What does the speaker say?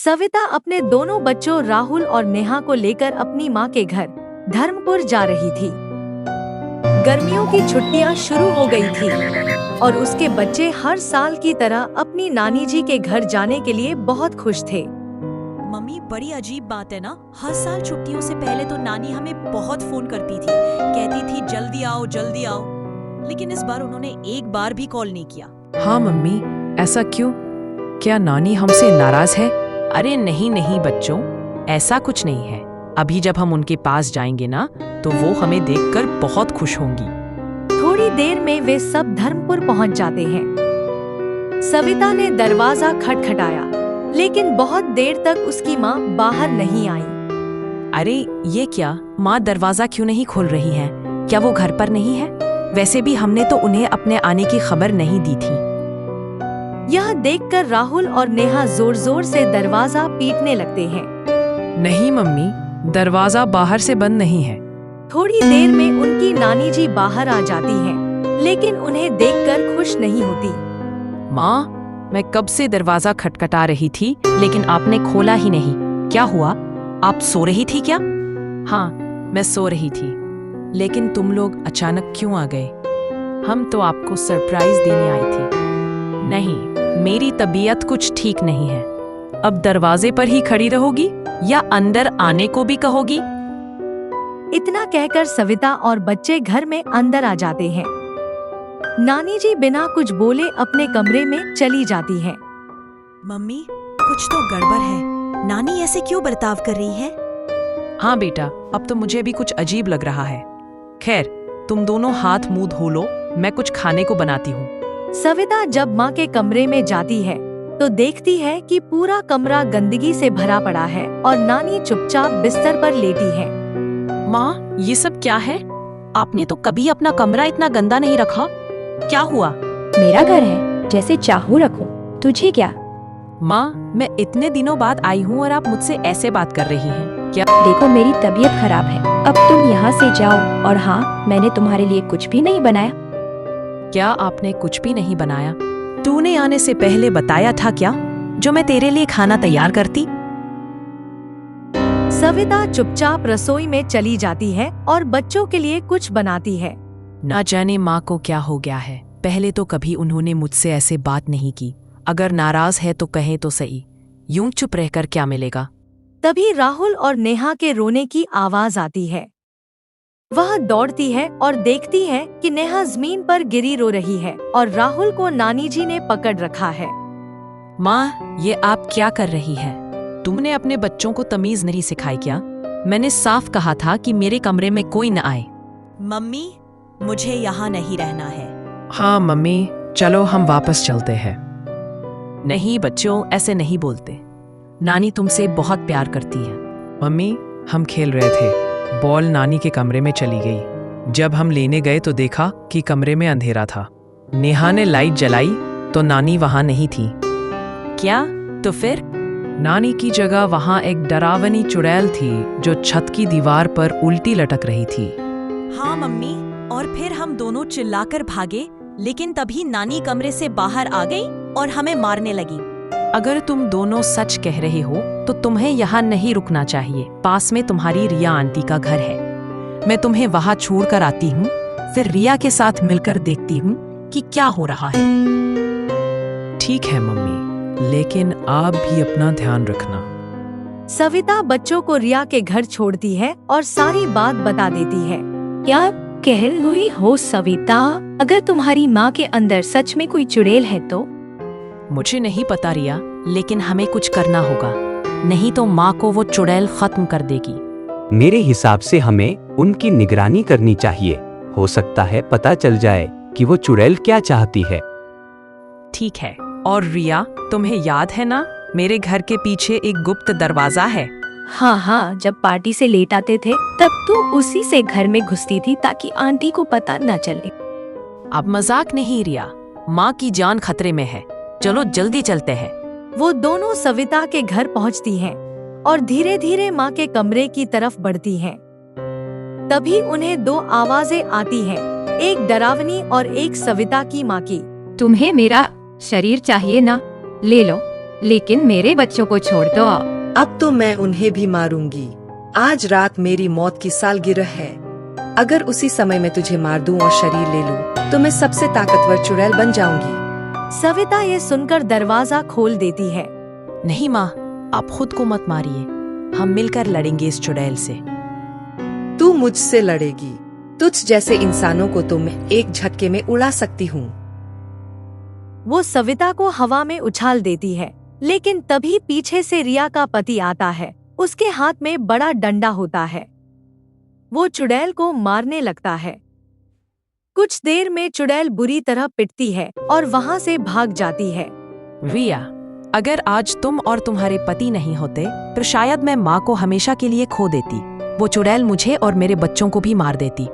सविता अपने दोनों बच्चों राहुल और नेहा को लेकर अपनी मां के घर धर्मपुर जा रही थी। गर्मियों की छुट्टियां शुरू हो गई थी और उसके बच्चे हर साल की तरह अपनी नानी जी के घर जाने के लिए बहुत खुश थे। मम्मी, बड़ी अजीब बात है ना, हर साल छुट्टियों से पहले तो नानी हमें बहुत फोन करती थी, कहती थी जल्दी आओ जल्दी आओ, लेकिन इस बार उन्होंने एक बार भी कॉल नहीं किया। हाँ मम्मी, ऐसा क्यों? क्या नानी हमसे नाराज है? अरे नहीं नहीं बच्चों, ऐसा कुछ नहीं है। अभी जब हम उनके पास जाएंगे ना, तो वो हमें देखकर बहुत खुश होंगी। थोड़ी देर में वे सब धर्मपुर पहुंच जाते हैं। सविता ने दरवाजा खटखटाया, लेकिन बहुत देर तक उसकी माँ बाहर नहीं आई। अरे ये क्या, माँ दरवाजा क्यों नहीं खोल रही हैं? क्या वो घर पर नहीं है? वैसे भी हमने तो उन्हें अपने आने की खबर नहीं दी थी। यह देखकर राहुल और नेहा जोर जोर से दरवाजा पीटने लगते हैं। नहीं मम्मी, दरवाजा बाहर से बंद नहीं है। थोड़ी देर में उनकी नानी जी बाहर आ जाती हैं, लेकिन उन्हें देखकर खुश नहीं होती। माँ, मैं कब से दरवाजा खटखटा रही थी, लेकिन आपने खोला ही नहीं। क्या हुआ? आप सो रही थी क्या? हाँ, मैं सो रही थी, लेकिन तुम लोग अचानक क्यों आ गए? हम तो आपको सरप्राइज देने आई थी। नहीं, मेरी तबीयत कुछ ठीक नहीं है। अब दरवाजे पर ही खड़ी रहोगी या अंदर आने को भी कहोगी? इतना कहकर सविता और बच्चे घर में अंदर आ जाते हैं। नानी जी बिना कुछ बोले अपने कमरे में चली जाती हैं। मम्मी, कुछ तो गड़बड़ है। नानी ऐसे क्यों बर्ताव कर रही है? हाँ बेटा, अब तो मुझे भी कुछ अजीब लग रहा है। खैर, तुम दोनों हाथ मुंह धो लो, मैं कुछ खाने को बनाती हूँ। सविता जब माँ के कमरे में जाती है तो देखती है कि पूरा कमरा गंदगी से भरा पड़ा है और नानी चुपचाप बिस्तर पर लेटी है। माँ, ये सब क्या है? आपने तो कभी अपना कमरा इतना गंदा नहीं रखा। क्या हुआ? मेरा घर है, जैसे चाहूँ रखूं, तुझे क्या? माँ, मैं इतने दिनों बाद आई हूँ और आप मुझसे ऐसे बात कर रही हैं। क्या? देखो, मेरी तबीयत खराब है, अब तुम यहाँ से जाओ। और हाँ, मैंने तुम्हारे लिए कुछ भी नहीं बनाया। क्या आपने कुछ भी नहीं बनाया? तूने आने से पहले बताया था क्या, जो मैं तेरे लिए खाना तैयार करती? सविता चुपचाप रसोई में चली जाती है और बच्चों के लिए कुछ बनाती है। ना जाने माँ को क्या हो गया है। पहले तो कभी उन्होंने मुझसे ऐसे बात नहीं की। अगर नाराज है तो कहे तो सही, यूं चुप रहकर क्या मिलेगा? तभी राहुल और नेहा के रोने की आवाज आती है। वह दौड़ती है और देखती है कि नेहा जमीन पर गिरी रो रही है और राहुल को नानी जी ने पकड़ रखा है। माँ, ये आप क्या कर रही है? तुमने अपने बच्चों को तमीज नहीं सिखाई क्या? मैंने साफ कहा था कि मेरे कमरे में कोई न आए। मम्मी, मुझे यहाँ नहीं रहना है। हाँ मम्मी, चलो हम वापस चलते हैं। नहीं बच्चों, ऐसे नहीं बोलते। नानी तुमसे बहुत प्यार करती है। मम्मी, हम खेल रहे थे, बॉल नानी के कमरे में चली गई। जब हम लेने गए तो देखा कि कमरे में अंधेरा था। नेहा ने लाइट जलाई तो नानी वहां नहीं थी। क्या? तो फिर? नानी की जगह वहां एक डरावनी चुड़ैल थी जो छत की दीवार पर उल्टी लटक रही थी। हाँ मम्मी, और फिर हम दोनों चिल्लाकर भागे, लेकिन तभी नानी कमरे से बाहर आ गई और हमें मारने लगी। अगर तुम दोनों सच कह रहे हो तो तुम्हें यहाँ नहीं रुकना चाहिए। पास में तुम्हारी रिया आंटी का घर है। मैं तुम्हें वहाँ छोड़कर आती हूँ, फिर रिया के साथ मिलकर देखती हूँ कि क्या हो रहा है। ठीक है मम्मी, लेकिन आप भी अपना ध्यान रखना। सविता बच्चों को रिया के घर छोड़ती है और सारी बात बता देती है। क्या कह रही हो सविता? अगर तुम्हारी माँ के अंदर सच में कोई चुड़ैल है तो? मुझे नहीं पता रिया, लेकिन हमें कुछ करना होगा, नहीं तो माँ को वो चुड़ैल खत्म कर देगी। मेरे हिसाब से हमें उनकी निगरानी करनी चाहिए। हो सकता है पता चल जाए कि वो चुड़ैल क्या चाहती है। ठीक है। और रिया, तुम्हें याद है ना, मेरे घर के पीछे एक गुप्त दरवाजा है। हाँ हाँ, जब पार्टी से लेट आते थे तब तू उसी से घर में घुसती थी ताकि आंटी को पता न चले। अब मजाक नहीं रिया, माँ की जान खतरे में है। चलो जल्दी चलते हैं। वो दोनों सविता के घर पहुंचती हैं और धीरे धीरे माँ के कमरे की तरफ बढ़ती हैं। तभी उन्हें दो आवाजें आती हैं, एक डरावनी और एक सविता की माँ की। तुम्हें मेरा शरीर चाहिए ना? ले लो। लेकिन मेरे बच्चों को छोड़ दो। अब तो मैं उन्हें भी मारूंगी। आज रात मेरी मौत की सालगिरह है। अगर उसी समय मैं तुझे मार दूं और शरीर ले लूं, तो मैं सबसे ताकतवर चुड़ैल बन जाऊंगी। सविता ये सुनकर दरवाजा खोल देती है। नहीं माँ, आप खुद को मत मारिए। हम मिलकर लड़ेंगे इस चुड़ैल से। तू मुझसे लड़ेगी? तुझ जैसे इंसानों को तो मैं एक झटके में उड़ा सकती हूँ। वो सविता को हवा में उछाल देती है, लेकिन तभी पीछे से रिया का पति आता है। उसके हाथ में बड़ा डंडा होता है। वो चुड़ैल को मारने लगता है। कुछ देर में चुड़ैल बुरी तरह पिटती है और वहाँ से भाग जाती है। रिया, अगर आज तुम और तुम्हारे पति नहीं होते तो शायद मैं माँ को हमेशा के लिए खो देती। वो चुड़ैल मुझे और मेरे बच्चों को भी मार देती।